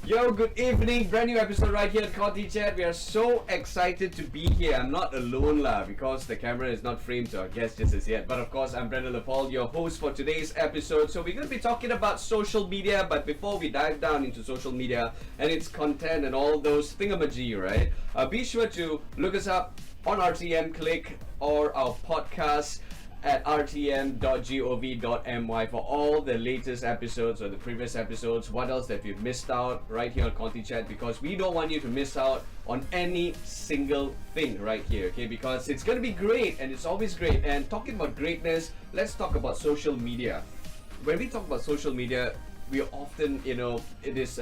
Yo, good evening. Brand new episode right here at Contychat. We are so excited to be here. I'm not alone because the camera is not framed to our guest just as yet. But of course, I'm Brendan Lepal, your host for today's episode. So we're going to be talking about social media. But before we dive down into social media and its content and all those thingamajig, right? Be sure to look us up on RTM Click or our podcast at rtm.gov.my for all the latest episodes or the previous episodes, what else that we've missed out right here on Contychat, because we don't want you to miss out on any single thing right here, okay? Because it's going to be great, and it's always great. And talking about greatness, let's talk about social media. When we talk about social media, we often, it is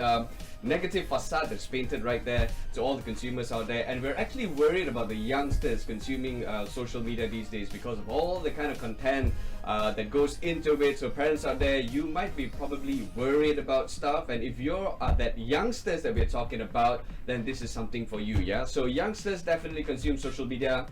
negative facade that's painted right there to all the consumers out there, and we're actually worried about the youngsters consuming social media these days because of all the kind of content that goes into it. So parents out there, you might be probably worried about stuff, and if you're that youngsters that we're talking about, then this is something for you, yeah? So youngsters definitely consume social media,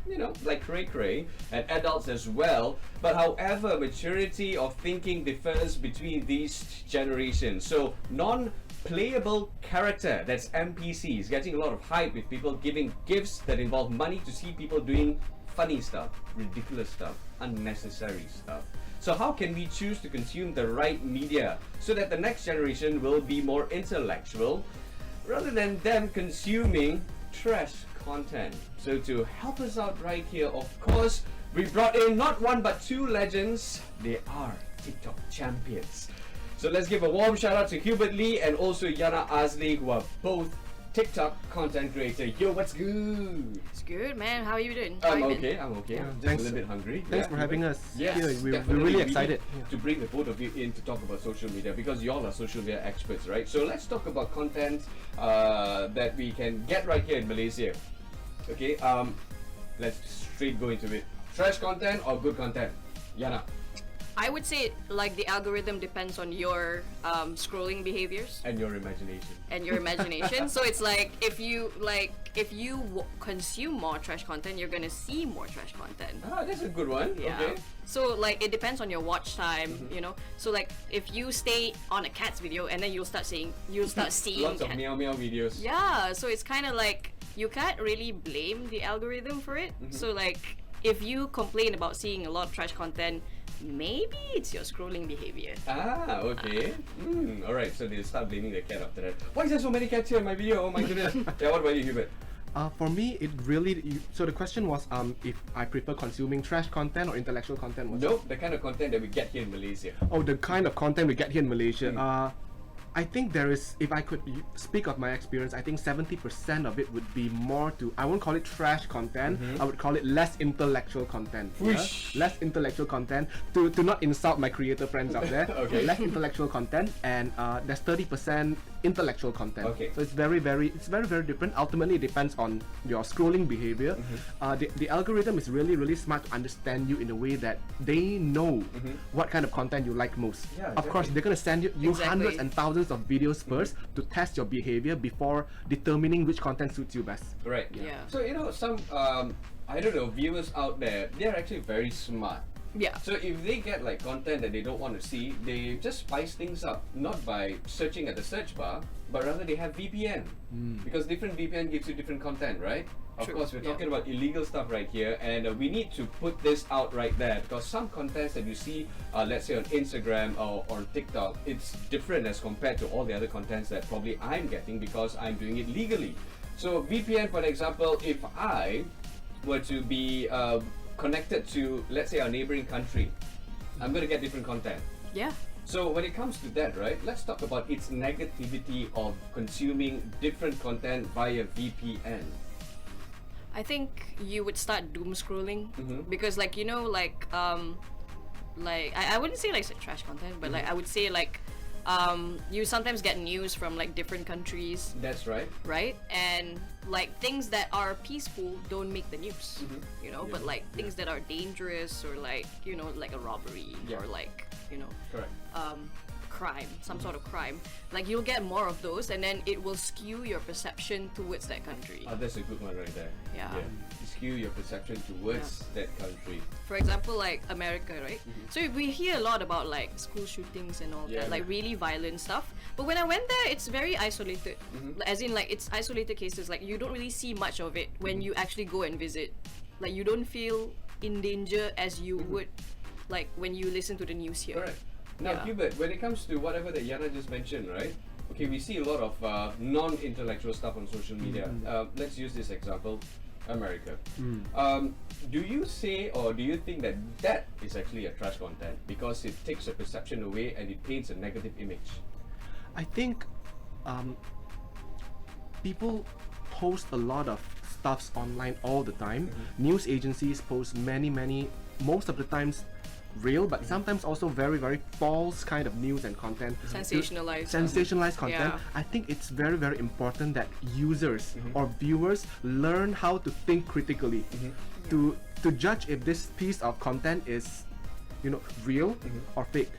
like cray-cray, and adults as well. But however, maturity of thinking differs between these generations. So non-playable character, that's NPCs, getting a lot of hype with people giving gifts that involve money to see people doing funny stuff, ridiculous stuff, unnecessary stuff. So how can we choose to consume the right media so that the next generation will be more intellectual rather than them consuming trash content? So to help us out right here, of course, we brought in not one but two legends. They are TikTok champions. So let's give a warm shout out to Hubert Lee and also Yana Azli, who are both TikTok content creator. Yo, what's good? It's good, man. How are you doing? I'm okay. Just Thanks. a little bit hungry. Thanks for having us Yes, here. We're definitely. really We excited. need to bring the both of you in to talk about social media because y'all are social media experts, right? So let's talk about content that we can get right here in Malaysia. Okay, let's straight go into it. Trash content or good content? Yana. I would say like the algorithm depends on your scrolling behaviors And your imagination. and your imagination. So it's like if you consume more trash content, you're gonna see more trash content. Ah, that's a good one. Yeah. Okay. So like it depends on your watch time, So like if you stay on a cat's video and then you'll start seeing Lots of cat- meow meow videos. Yeah, so it's kind of like you can't really blame the algorithm for it. So like if you complain about seeing a lot of trash content, maybe it's your scrolling behavior. Ah, okay. Alright, so they start blaming the cat after that. Why is there so many cats here in my video? Oh my goodness. Yeah, what about you, Hubert? For me, it really. So the question was, if I prefer consuming trash content or intellectual content. Nope, the kind of content that we get here in Malaysia. Oh, the kind of content we get here in Malaysia. I think there is, if I could speak of my experience, I think 70% of it would be more to, I won't call it trash content, I would call it less intellectual content. Whoosh. Less intellectual content, to not insult my creator friends out there. Okay. Less intellectual content, and there's 30% intellectual content. Okay. So it's very different. Ultimately, it depends on your scrolling behavior. The algorithm is really smart to understand you in a way that they know what kind of content you like most. Yeah, of course, they're gonna send you Exactly. hundreds and thousands of videos first to test your behavior before determining which content suits you best. Right. Yeah. So, some, I don't know, viewers out there, they're actually very smart. Yeah. So if they get like content that they don't want to see, they just spice things up, not by searching at the search bar, but rather they have VPN. Because different VPN gives you different content, right? Of True. course, we're Yeah. talking about illegal stuff right here, and we need to put this out right there because some contents that you see, let's say on Instagram or on TikTok, it's different as compared to all the other contents that probably I'm getting because I'm doing it legally. So VPN, for example, if I were to be connected to, let's say, our neighboring country, I'm going to get different content. Yeah. So when it comes to that, right, let's talk about its negativity of consuming different content via VPN. I think you would start doom scrolling because I wouldn't say like trash content, but like I would say like you sometimes get news from like different countries, That's right. right? And like things that are peaceful don't make the news, but like things that are dangerous or like like a robbery Yeah. or like Correct. crime, some sort of crime, like you'll get more of those, and then it will skew your perception towards that country. Oh, that's a good one right there. Yeah. Skew your perception towards that country. For example, like America, right? So we hear a lot about like school shootings and all Yeah. that, like really violent stuff. But when I went there, it's very isolated. As in, like, it's isolated cases. Like, you don't really see much of it when you actually go and visit. Like, you don't feel in danger as you would, like, when you listen to the news here. Correct. Now, Yeah. Hubert, when it comes to whatever that Yana just mentioned, right? Okay, we see a lot of non-intellectual stuff on social media. Let's use this example, America. Do you say, or do you think that that is actually a trash content because it takes the perception away and it paints a negative image? I think people post a lot of stuffs online all the time. News agencies post many, most of the times real, but sometimes also very, very false kind of news and content. Sensationalized content. Yeah. I think it's very, very important that users or viewers learn how to think critically to judge if this piece of content is, you know, real or fake.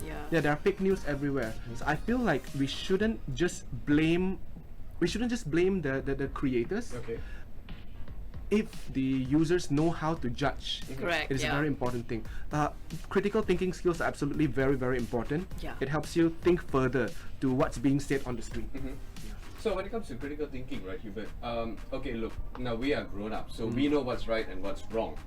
Yeah, there are fake news everywhere. So I feel like we shouldn't just blame the creators. Okay. If the users know how to judge, Correct, it is a yeah. very important thing. Critical thinking skills are absolutely very, very important. Yeah. It helps you think further to what's being said on the screen. So when it comes to critical thinking, right, Hubert? Okay, look, now we are grown up, so we know what's right and what's wrong.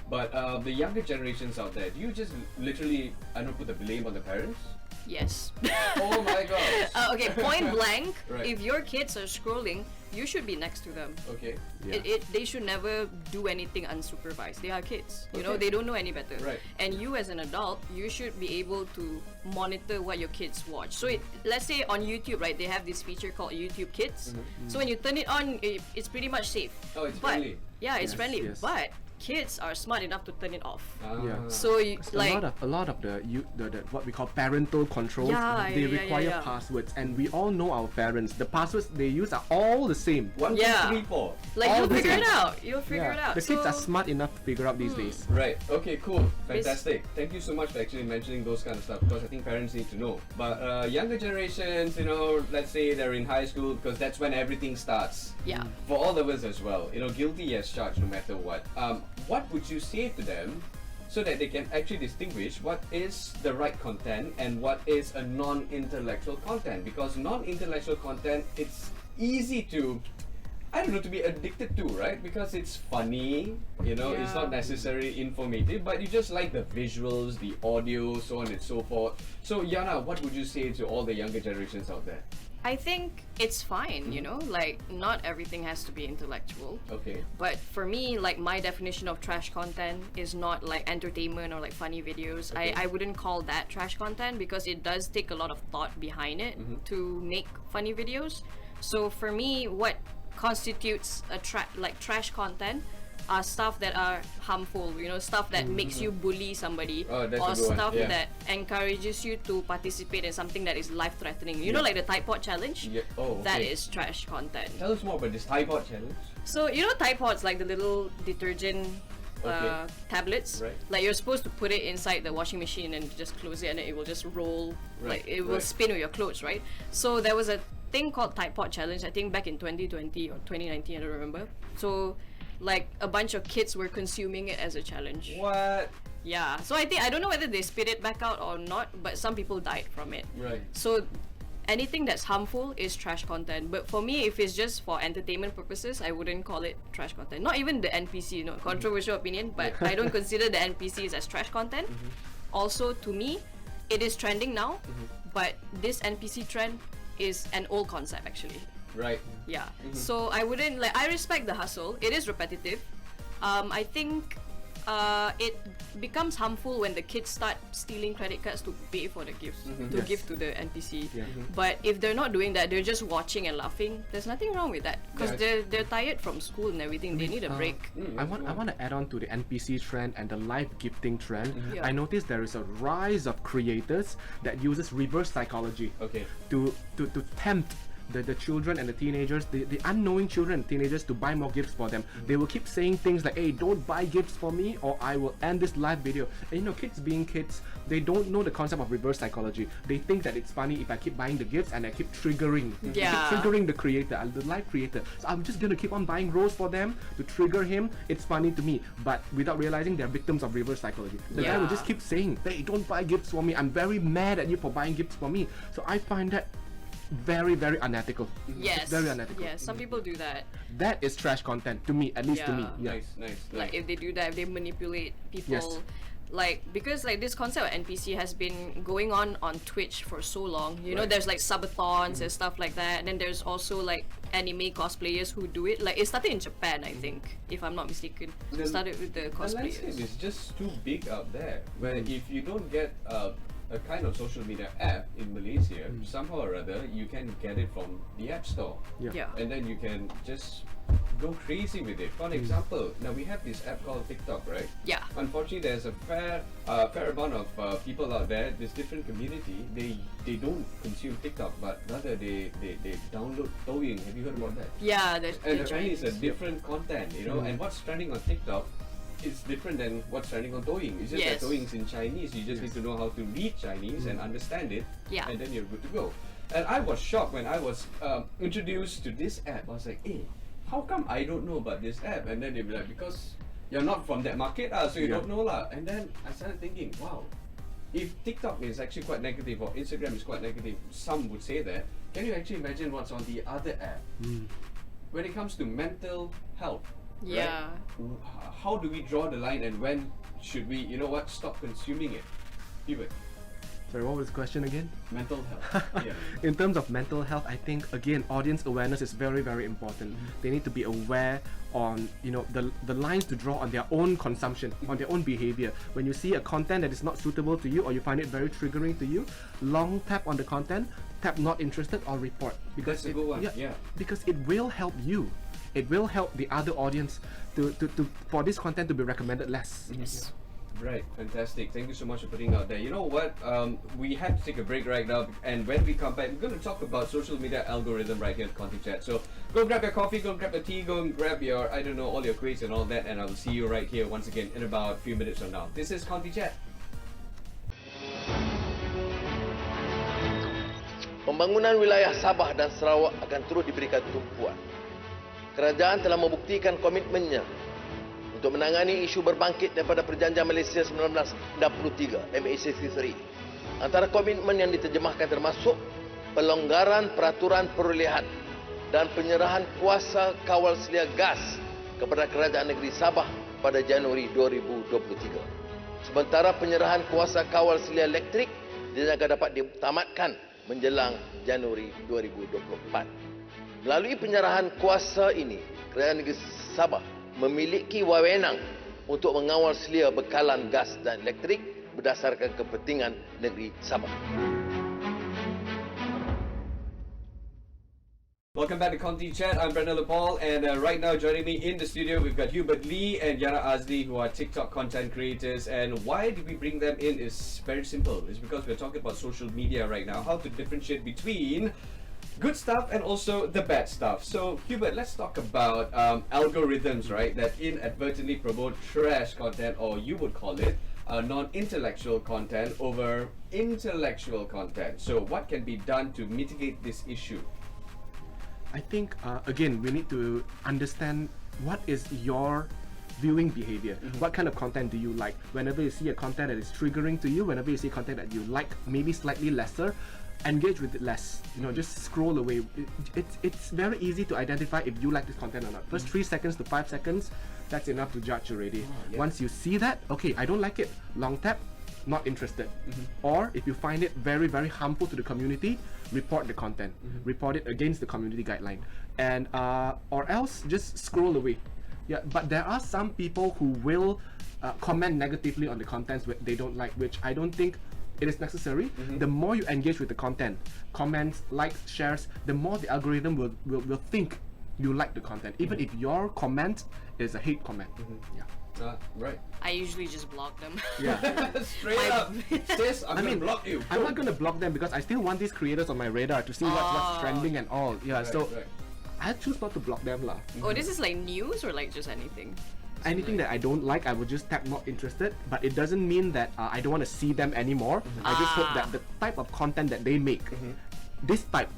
But the younger generations out there, do you just literally, I don't put the blame on the parents? Yes. Oh my gosh. Okay, point blank, Right. if your kids are scrolling, you should be next to them. Okay. Yeah. They should never do anything unsupervised. They are kids. You know, Okay. they don't know any better. Right. And you as an adult, you should be able to monitor what your kids watch. So let's say on YouTube, right, they have this feature called YouTube Kids. So when you turn it on, it's pretty much safe. Oh, it's But friendly. yeah, it's Yes, friendly. yes. But kids are smart enough to turn it off. Yeah. So like a lot of the what we call parental controls, Yeah, they yeah, require yeah. passwords, and we all know our parents. The passwords they use are all the same. 1, 2, Yeah. 3, 4. like all you'll the figure same. it out. You'll figure it out. The kids So- are smart enough to figure out these days. Right. Okay. Cool. Fantastic. Thank you so much for actually mentioning those kind of stuff because I think parents need to know. But younger generations, you know, let's say they're in high school because that's when everything starts. Yeah. For all of us as well, you know, guilty as charged no matter what. What would you say to them so that they can actually distinguish what is the right content and what is a non-intellectual content? Because non-intellectual content, it's easy to, I don't know, to be addicted to, right? Because it's funny, you know, it's Yeah. not necessarily informative, but you just like the visuals, the audio, so on and so forth. So Yana, what would you say to all the younger generations out there? I think it's fine, you know, like not everything has to be intellectual. Okay. But for me, like my definition of trash content is not like entertainment or like funny videos. Okay. I wouldn't call that trash content because it does take a lot of thought behind it to make funny videos. So for me, what constitutes a trash content are stuff that are harmful, you know, stuff that makes you bully somebody, Oh, that's a or good one, stuff yeah. that encourages you to participate in something that is life-threatening. You know, like the Tide Pod challenge? Yeah. Oh, That okay. is trash content. Tell us more about this Tide Pod challenge. So you know Tide Pods, like the little detergent Okay. tablets. Right. Like you're supposed to put it inside the washing machine and just close it, and then it will just roll. Right, Like it will right. spin with your clothes, right? So there was a thing called Tide Pod challenge. I think back in 2020 or 2019, I don't remember. So like a bunch of kids were consuming it as a challenge. What? Yeah. So I don't know whether they spit it back out or not, but some people died from it. Right. So anything that's harmful is trash content. But for me, if it's just for entertainment purposes, I wouldn't call it trash content. Not even the NPC, you know, controversial opinion, but I don't consider the NPCs as trash content. Also, to me, it is trending now, but this NPC trend is an old concept actually. Right. Yeah. So I wouldn't I respect the hustle. It is repetitive. I think it becomes harmful when the kids start stealing credit cards to pay for the gifts to Yes. give to the NPC. Yeah. But if they're not doing that, they're just watching and laughing. There's nothing wrong with that because Yeah. they're tired from school and everything. They need a break. I want to add on to the NPC trend and the live gifting trend. Yeah. I noticed there is a rise of creators that uses reverse psychology Okay. to tempt the children and the teenagers, the unknowing children and teenagers, to buy more gifts for them. They will keep saying things like, hey, don't buy gifts for me or I will end this live video. And you know, kids being kids, they don't know the concept of reverse psychology. They think that it's funny if I keep buying the gifts and I keep triggering. Yeah. Keep triggering the creator, the live creator. So I'm just gonna keep on buying rose for them to trigger him. It's funny to me. But without realizing they're victims of reverse psychology. The guy will just keep saying, hey, don't buy gifts for me. I'm very mad at you for buying gifts for me. So I find that very, very unethical. Yes. Very unethical. Yes, some people do that. That is trash content to me, at least to me. Yeah. Nice. Like if they do that, if they manipulate people. Yes. Like, because like this concept of NPC has been going on Twitch for so long. You know, there's like subathons and stuff like that. And then there's also like anime cosplayers who do it. Like it started in Japan, I think, if I'm not mistaken. It started with the The landscape cosplayers. is just too big out there. Where if you don't get a kind of social media app in Malaysia, somehow or other, you can get it from the App Store. Yeah. And then you can just go crazy with it. For an example, now we have this app called TikTok, right? Yeah. Unfortunately, there's a fair amount of people out there. This different community. They don't consume TikTok, but rather they download Douyin. Have you heard about that? Yeah, And apparently it's a different content, you know. And what's trending on TikTok is different than what's trending on Douyin. It's just that Douyin is in Chinese. You just need to know how to read Chinese and understand it, and then you're good to go. And I was shocked when I was introduced to this app. I was like, hey, how come I don't know about this app? And then they'd be like, because you're not from that market, so you don't know lah. And then I started thinking, wow, if TikTok is actually quite negative or Instagram is quite negative, some would say that. Can you actually imagine what's on the other app? When it comes to mental health, Yeah. right? How do we draw the line and when should we, stop consuming it? Hubert, Sorry, what was the question again? mental health. Yeah. In terms of mental health, I think again audience awareness is very, very important. They need to be aware on the lines to draw on their own consumption, on their own behavior. When you see a content that is not suitable to you or you find it very triggering to you, long tap on the content, tap not interested or report. That's a good one. Yeah. Because it will help you. It will help the other audience to for this content to be recommended less. Yes. Right, fantastic. Thank you so much for putting out there. You know what? We have to take a break right now, and when we come back, we're going to talk about social media algorithm right here at Contychat. So go grab your coffee, go grab your tea, go and grab your, all your quiz and all that, and I will see you right here once again in about a few minutes from now. This is Contychat. Pembangunan wilayah Sabah dan Sarawak akan terus diberikan tumpuan. Kerajaan telah membuktikan komitmennya untuk menangani isu berbangkit daripada Perjanjian Malaysia 1963 MAC3. Antara komitmen yang diterjemahkan termasuk pelonggaran peraturan perolehan dan penyerahan kuasa kawal selia gas kepada Kerajaan Negeri Sabah pada Januari 2023. Sementara penyerahan kuasa kawal selia elektrik dinyatakan dapat ditamatkan menjelang Januari 2024. Melalui penyerahan kuasa ini, Kerajaan Negeri Sabah memiliki wewenang untuk mengawal selia bekalan gas dan elektrik berdasarkan kepentingan negeri Sabah. Welcome back to Contychat. I'm Brenda Lepal, and right now joining me in the studio we've got Hubert Lee and Yana Azli, who are TikTok content creators. And why did we bring them in is very simple. It's because we're talking about social media right now, how to differentiate between good stuff and also the bad stuff. So Hubert, let's talk about algorithms, right, that inadvertently promote trash content, or you would call it non-intellectual content over intellectual content. So what can be done to mitigate this issue? I think again we need to understand what is your viewing behavior. What kind of content do you like? Whenever you see a content that is triggering to you, whenever you see content that you like maybe slightly lesser, engage with it less. Just scroll away. It's very easy to identify if you like this content or not. First 3 seconds to 5 seconds, that's enough to judge already. Once you see that, okay, I don't like it, long tap, not interested. Or if you find it very, very harmful to the community, report the content. Report it against the community guideline. And or else just scroll away. Yeah, but there are some people who will comment negatively on the contents they don't like, which I don't think it is necessary. The more you engage with the content, comments, likes, shares, the more the algorithm will think you like the content, even if your comment is a hate comment. Yeah. Right. I usually just block them. Yeah. Straight up. Sis, I'm gonna block you. I'm not gonna block them because I still want these creators on my radar to see what's trending and all. Yeah, Right, so right. I choose not to block them lah. Oh, this is like news or like just anything? Anything that I don't like, I would just tap not interested. But it doesn't mean that I don't want to see them anymore. I just hope that the type of content that they make, this type,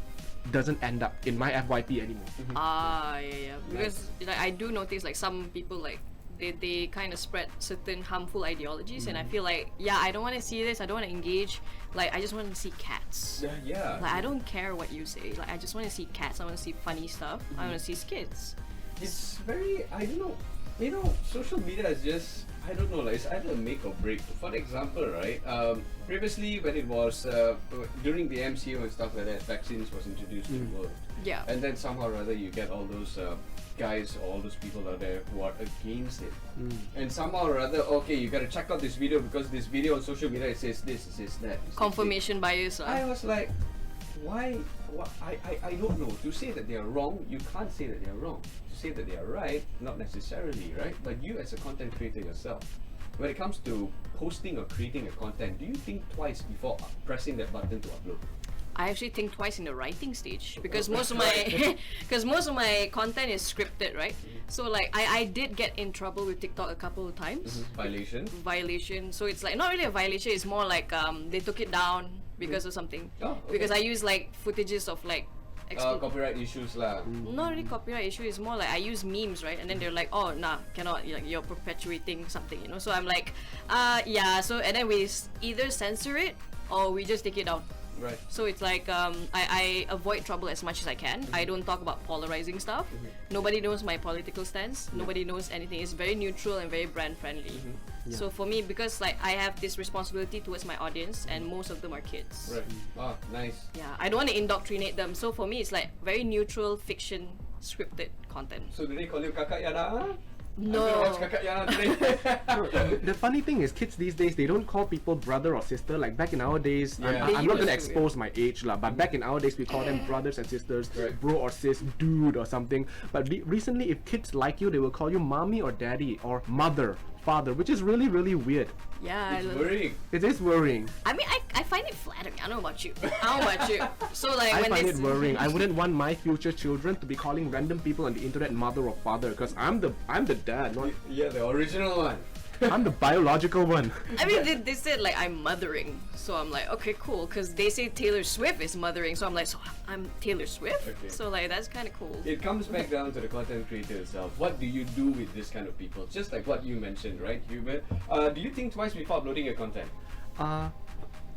doesn't end up in my FYP anymore. Yeah. Because like I do notice like some people like they kind of spread certain harmful ideologies, and I feel like I don't want to see this. I don't want to engage. Like I just want to see cats. Yeah. Like I don't care what you say. Like I just want to see cats. I want to see funny stuff. I want to see skits. It's very, I don't know, you know, social media is just, I don't know, like it's either make or break. For example, right, previously when it was, during the MCO and stuff like that, vaccines was introduced to the world. Yeah. And then somehow or other you get all those guys or all those people out there who are against it. And somehow or other, okay, you gotta check out this video because this video on social media it says this, it says that. it says Confirmation bias. this. I was like, why? I don't know. To say that they are wrong, you can't say that they are wrong. To say that they are right, not necessarily, right? But you as a content creator yourself, when it comes to posting or creating a content, do you think twice before pressing that button to upload? I actually think twice in the writing stage because most of my content is scripted, right? So like I did get in trouble with TikTok a couple of times. Violation. So it's like not really a violation. It's more like they took it down because of something. Oh, okay. Because I use like footages of like. Copyright issues lah. Not really copyright issue. It's more like I use memes, right? And then they're like, oh nah, cannot. Like you're perpetuating something, you know. So I'm like, yeah. So and then we either censor it or we just take it down. Right. So it's like I avoid trouble as much as I can. I don't talk about polarizing stuff. Nobody knows my political stance. Nobody knows anything. It's very neutral and very brand friendly. So for me, because like I have this responsibility towards my audience, and most of them are kids. Right. Ah, nice. Yeah, I don't want to indoctrinate them. So for me, it's like very neutral fiction, scripted content. So do they call you Kakak Yana? No. I'm gonna watch Kakak Yana today. The funny thing is, kids these days, they don't call people brother or sister. Like back in our days, Yeah. I'm not gonna used to, expose my age lah, but back in our days, we call them brothers and sisters, Right. bro or sis, dude or something. But recently, if kids like you, they will call you mommy or daddy or mother, father, which is really, really weird. Yeah. It's worrying. It is worrying. I mean, I find it flattering. I don't know about you. I don't know about you. So like I when find they it worrying. I wouldn't want my future children to be calling random people on the internet mother or father, because I'm the dad, not Yeah, the original one. I'm the biological one. I mean, they said like I'm mothering, so I'm like, okay, cool, because they say Taylor Swift is mothering, so I'm like, so I'm Taylor Swift, Okay. so like that's kind of cool. It comes back down to the content creator itself. What do you do with this kind of people? Just like what you mentioned, right, Hubert? Do you think twice before uploading your content?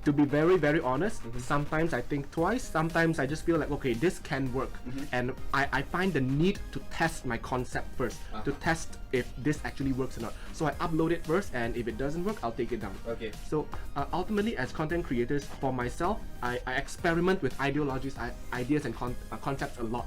To be very, very honest, sometimes I think twice. Sometimes I just feel like, okay, this can work, and I find the need to test my concept first, to test if this actually works or not. So I upload it first, and if it doesn't work, I'll take it down. Okay. So ultimately, as content creators, for myself, I experiment with ideologies, ideas, and concepts a lot.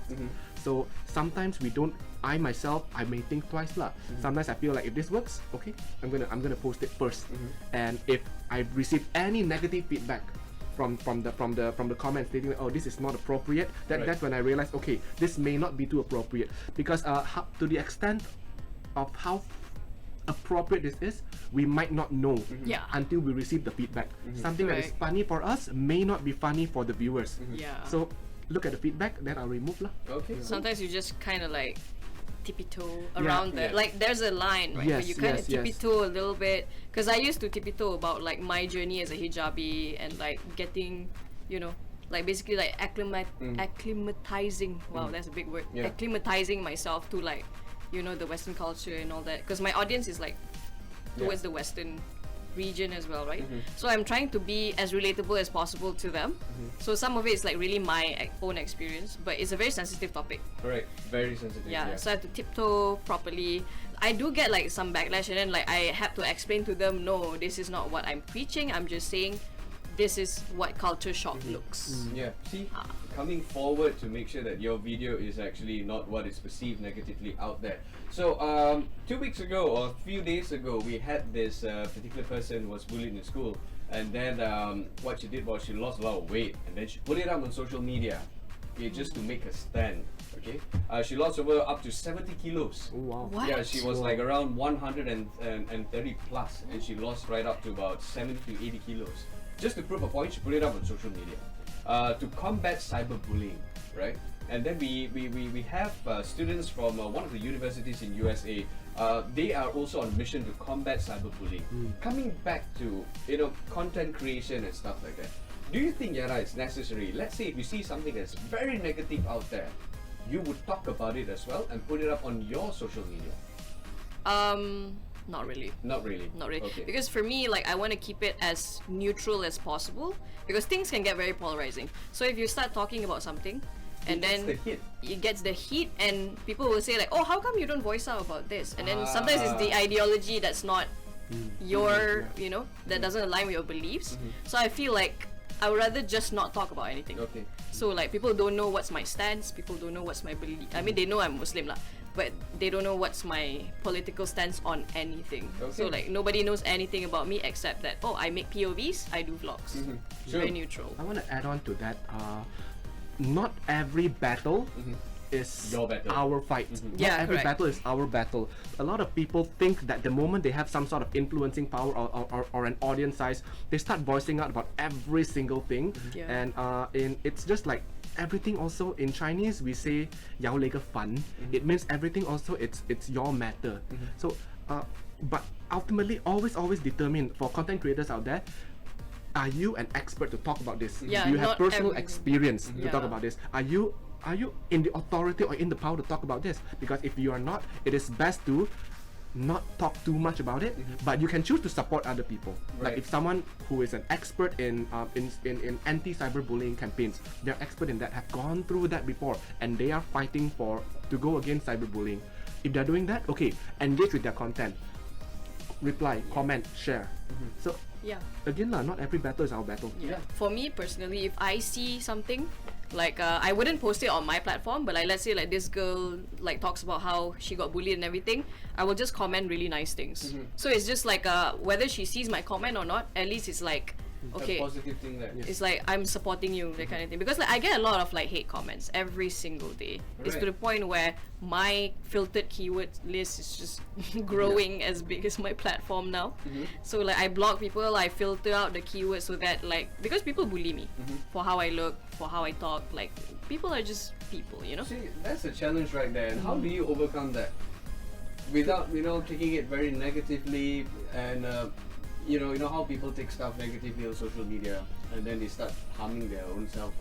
So sometimes we don't. I myself, I may think twice lah. Sometimes I feel like if this works, okay, I'm gonna post it first. And if I receive any negative feedback from the comments stating that, oh, this is not appropriate, that's when I realize, okay, this may not be too appropriate, because to the extent of how appropriate this is, we might not know Yeah. until we receive the feedback. Something that is Correct. funny for us may not be funny for the viewers. Yeah. So look at the feedback, then I'll remove lah. Okay. Sometimes you just kind of like tippy-toe around yeah. that. Like there's a line, right? Where Yes, you kind of yes, yes. tippy-toe a little bit. Because I used to tippy-toe about like my journey as a hijabi and like getting, you know, like basically like acclimatizing. Wow, that's a big word. Yeah. Acclimatizing myself to like, you know, the Western culture and all that. Because my audience is like towards the Western region as well, right? So I'm trying to be as relatable as possible to them. So some of it is like really my own experience, but it's a very sensitive topic. Correct. Very sensitive. Yeah, so I have to tiptoe properly. I do get like some backlash, and then like I have to explain to them, no, this is not what I'm preaching. I'm just saying this is what culture shock looks. Yeah, see, coming forward to make sure that your video is actually not what is perceived negatively out there. So, 2 weeks ago or a few days ago, we had this particular person who was bullied in school, and then what she did was she lost a lot of weight, and then she put it up on social media. okay, just to make a stand. Okay, she lost over up to 70 kilos. Oh, wow. What? Yeah, she was like around 130 plus, and she lost right up to about 70 to 80 kilos. Just to prove a point, she put it up on social media to combat cyberbullying, right? And then we have students from one of the universities in USA. They are also on a mission to combat cyberbullying. Coming back to content creation and stuff like that. Do you think, Yara, it's necessary? Let's say if you see something that's very negative out there, you would talk about it as well and put it up on your social media? Not really. Not really. Not really. Okay. Because for me, like, I want to keep it as neutral as possible because things can get very polarizing. So if you start talking about something and It gets then the hit. it gets the heat and people will say like, oh, how come you don't voice out about this? And then sometimes it's the ideology that's not your, that doesn't align with your beliefs. So I feel like I would rather just not talk about anything. Okay. So like people don't know what's my stance, people don't know what's my belief. I mean, they know I'm Muslim lah, but they don't know what's my political stance on anything. So Okay. like nobody knows anything about me except that, oh, I make POVs, I do vlogs. Sure. Very neutral. I want to add on to that. Not every battle is Your battle. our fight. Yeah, Not every correct. battle is our battle. A lot of people think that the moment they have some sort of influencing power or an audience size, they start voicing out about every single thing. Yeah. And it's just like everything. Also in Chinese we say "yao le ge fan." It means everything. Also it's your matter. So but ultimately always determine for content creators out there. Are you an expert to talk about this? Yeah, Do you have not personal everything. experience to talk Yeah. about this? Are you in the authority or in the power to talk about this? Because if you are not, it is best to not talk too much about it. But you can choose to support other people. Like Right. if someone who is an expert in anti-cyberbullying campaigns, they're expert in that, have gone through that before, and they are fighting to go against cyberbullying. If they're doing that, okay, engage with their content, reply, comment, share. So Yeah. again lah, not every battle is our battle. Yeah. For me personally, if I see something, like I wouldn't post it on my platform, but like let's say like this girl like talks about how she got bullied and everything, I will just comment really nice things. So it's just like whether she sees my comment or not, at least it's like okay. A positive thing there. It's like I'm supporting you, that kind of thing. Because like I get a lot of like hate comments every single day. It's to Right. the point where my filtered keyword list is just growing as big as my platform now. So like I block people, I filter out the keywords so that like because people bully me for how I look, for how I talk. Like people are just people, See, that's a challenge right there. And how do you overcome that? Without, taking it very negatively and, you know how people take stuff negatively on social media and then they start harming their own self.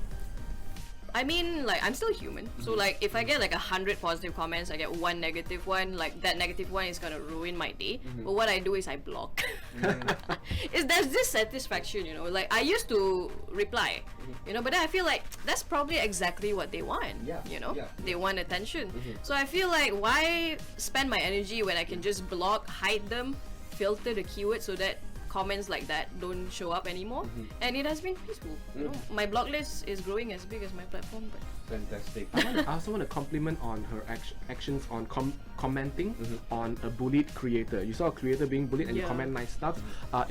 I mean, like, I'm still human. So, like, if I get like 100 positive comments, I get one negative one, like, that negative one is gonna ruin my day. But what I do is I block. There's this satisfaction, like, I used to reply, but then I feel like that's probably exactly what they want, Yeah, yeah. They want attention. So I feel like, why spend my energy when I can just block, hide them, filter the keywords so that comments like that don't show up anymore, and it has been peaceful. My blog list is growing as big as my platform, but Fantastic. I also want to compliment on her actions on commenting on a bullied creator. You saw a creator being bullied and you Yeah. comment nice stuff.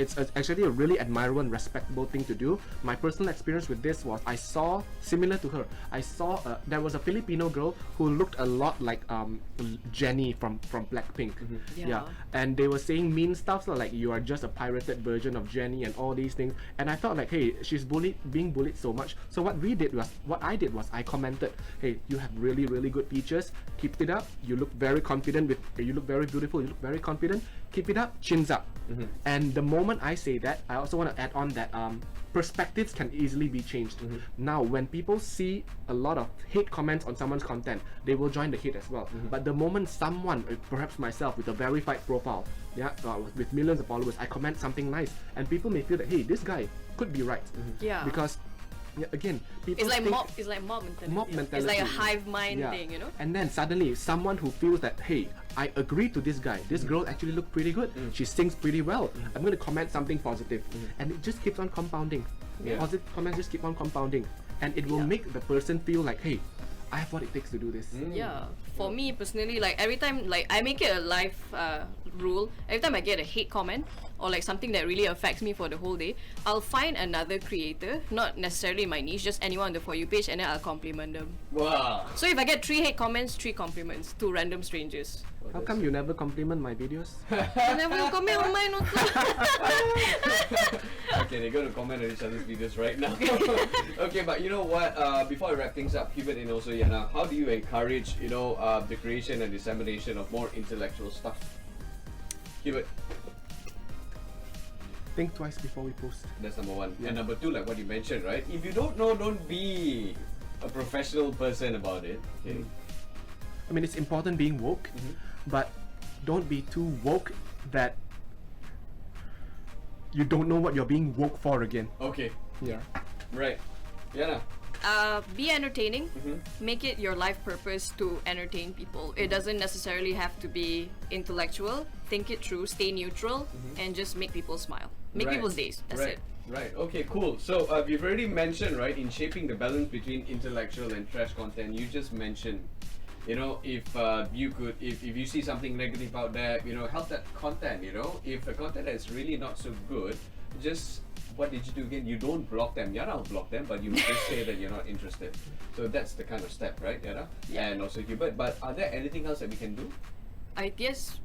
It's actually a really admirable and respectable thing to do. My personal experience with this was I saw, similar to her, I saw there was a Filipino girl who looked a lot like Jenny from Blackpink. Yeah. And they were saying mean stuff like you are just a pirated version of Jenny and all these things. And I felt like, hey, she's being bullied so much. So what I did was I commented, hey, you have really, really good features. Keep it up. You look very confident you look very beautiful. You look very confident. Keep it up. Chins up. And the moment I say that, I also want to add on that perspectives can easily be changed. Now, when people see a lot of hate comments on someone's content, they will join the hate as well. But the moment someone, perhaps myself, with a verified profile, with millions of followers, I comment something nice, and people may feel that, hey, this guy could be right. Yeah. Because again, people it's like think mob. It's like mob mentality. mob mentality. It's like a hive mind Yeah. thing, And then suddenly, someone who feels that, hey, I agree to this guy. This girl actually looked pretty good. She sings pretty well. I'm going to comment something positive, and it just keeps on compounding. Yeah. Positive comments just keep on compounding, and it will make the person feel like, hey, I have what it takes to do this. Yeah, for me personally, like every time, like I make it a life rule. Every time I get a hate comment, or like something that really affects me for the whole day, I'll find another creator, not necessarily my niche, just anyone on the For You page, and then I'll compliment them. Wow. So if I get 3 hate comments, 3 compliments to random strangers. How come you never compliment my videos? I never comment on mine also. Okay, they're going to comment on each other's videos right now. Okay, but you know what? Before I wrap things up, Hubert and also Yana, how do you encourage, the creation and dissemination of more intellectual stuff? Hubert, Think twice before we post. that's number one. Yeah. And number two, like what you mentioned, right? If you don't know, don't be a professional person about it. Okay. I mean, it's important being woke, but don't be too woke that you don't know what you're being woke for again. Okay. Yeah. Right. Yana. Be entertaining. Make it your life purpose to entertain people. It doesn't necessarily have to be intellectual. Think it through, stay neutral, and just make people smile. Make Right. people's days. That's Right. it. Right. Okay. Cool. So we've already mentioned, right, in shaping the balance between intellectual and trash content. You just mentioned, if you see something negative out there, help that content. If the content is really not so good, just what did you do again? You don't block them. Yana will block them, but you just say that you're not interested. So that's the kind of step, right, Yana? Yeah. And also Hubert. But are there anything else that we can do? I guess,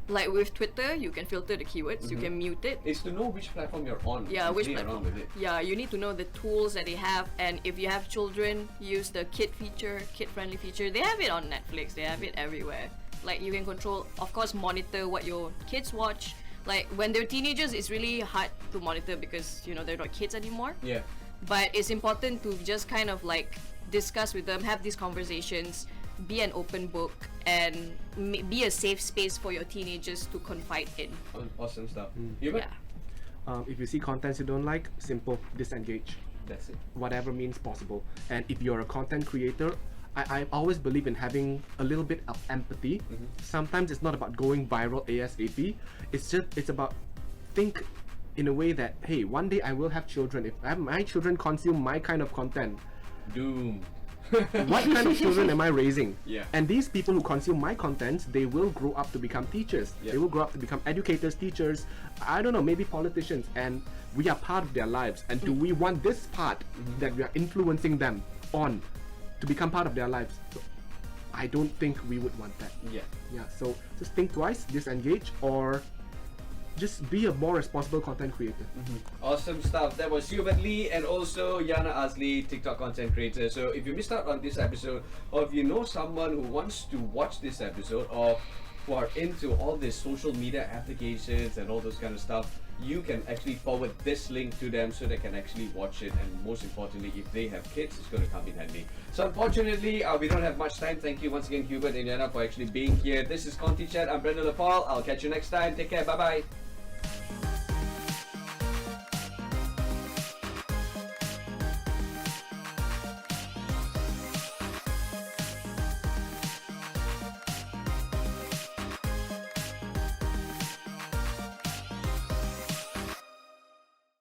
like with Twitter, you can filter the keywords. You can mute it. Is to know which platform you're on. Yeah, and which play platform? around with it. Yeah, you need to know the tools that they have, and if you have children, use the kid-friendly feature. They have it on Netflix. They have it everywhere. Like you can control, of course, monitor what your kids watch. Like when they're teenagers, it's really hard to monitor because they're not kids anymore. Yeah. But it's important to just kind of like discuss with them, have these conversations, be an open book, and be a safe space for your teenagers to confide in. Awesome stuff. Hubert? Yeah. If you see contents you don't like, simple, disengage. That's it. Whatever means possible. And if you're a content creator, I always believe in having a little bit of empathy. Sometimes it's not about going viral ASAP. It's about think in a way that, hey, one day I will have children. If my children consume my kind of content, Doom. what kind of children am I raising? Yeah. And these people who consume my content, they will grow up to become teachers. Yeah. They will grow up to become educators, teachers, I don't know, maybe politicians. And we are part of their lives. And do we want this part that we are influencing them on to become part of their lives? So I don't think we would want that. Yeah. Yeah, so just think twice, disengage, or just be a more responsible content creator. Awesome stuff. That was Hubert Lee and also Yana Azli, TikTok content creator. So if you missed out on this episode, or if you know someone who wants to watch this episode, or who are into all these social media applications and all those kind of stuff, you can actually forward this link to them so they can actually watch it. And most importantly, if they have kids, it's going to come in handy. So unfortunately, we don't have much time. Thank you once again, Hubert and Yana, for actually being here. This is Contychat. I'm Brendan Lepal. I'll catch you next time. Take care. Bye-bye.